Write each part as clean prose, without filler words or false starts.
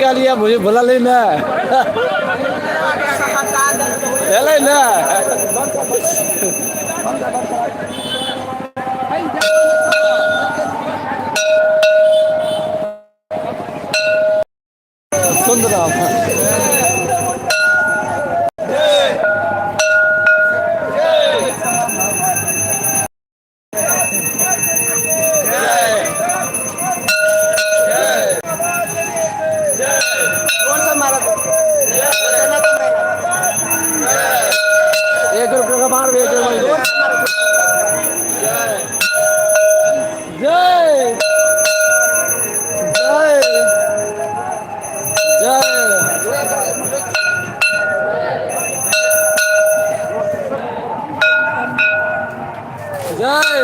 क्या लिया मुझे बुला लेना चले ना सुन रहा हूँ एक रुपये का मार बेच जय जय जय जय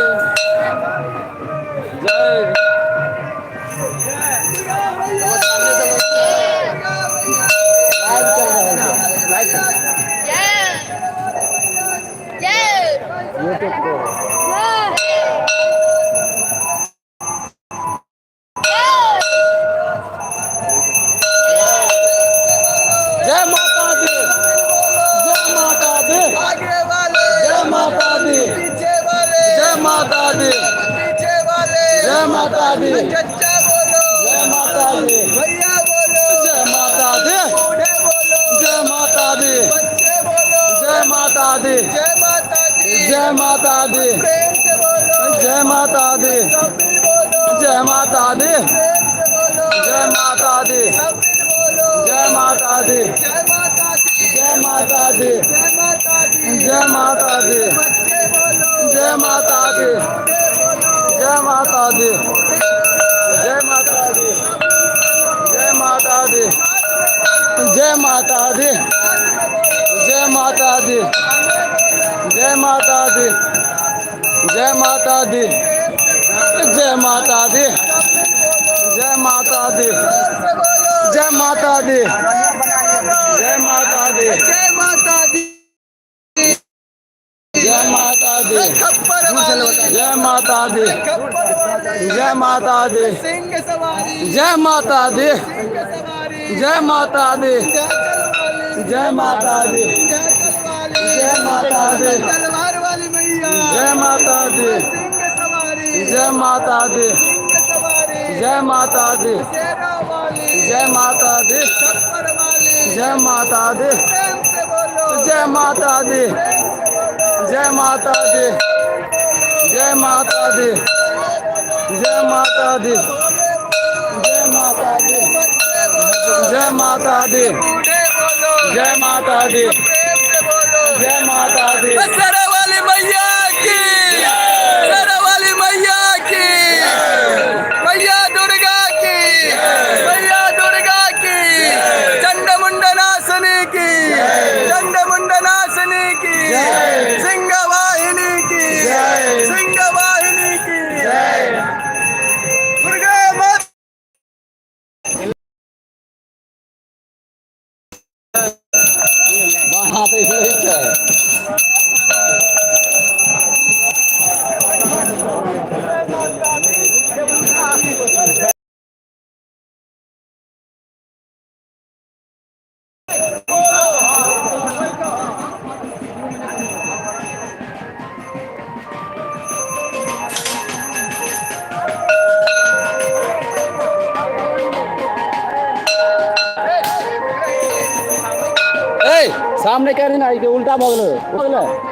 यूट्यूब पे जय माता दी जय माता दी आगे वाले जय माता दी पीछे वाले जय माता दी पीछे वाले जय माता दी चच्चा बोलो जय माता दी भैया बोलो जय माता दी बूढ़े बोलो जय माता दी बच्चे बोलो जय माता दी जय माता दी जय माता दी प्रेम से बोलो जय माता दी कबीर बोलो जय माता दी प्रेम से बोलो जय माता दी कबीर बोलो जय माता दी जय माता दी जय माता दी जय माता दी जय माता दी बच्चे बोलो जय माता दी बूढ़े बोलो जय माता दी जय माता दी जय माता दी जय माता दी जय माता दी जय माता दी जय माता दी जय माता दी जय माता दी जय माता दी जय माता दी जय माता दी जय माता दी खप्पर वाली जय माता दी खप्पर वाली जय माता दी सिंह सवारी जय माता दी सिंह सवारी जय माता दी जयचल वाली जय माता दी जयचल वाली जय माता दी तलवार वाली मैया जय माता दी सिंह सवारी जय माता दी सिंह सवारी जय माता दी शेरा वाली जय माता दी खप्पर वाली जय माता दी प्रेम से बोलो जय माता दी प्रेम से बोलो जय माता दी जय माता दी जय माता दी जय माता दी जय माता दी बूढ़े बोलो जय माता दी प्रेम से बोलो जय माता दी सरा वाली मैया की सरा वाली मैया की मैया दुर्गा की मैया दुर्गा की चंडमुंडनाशनी की चंडमुंडनाशनी की सिंह वाहिनी की सिंह वाहिनी की दुर्गा माता वहाँ पे इसलिए है ए सामने क्या नहीं आई कि उल्टा बगल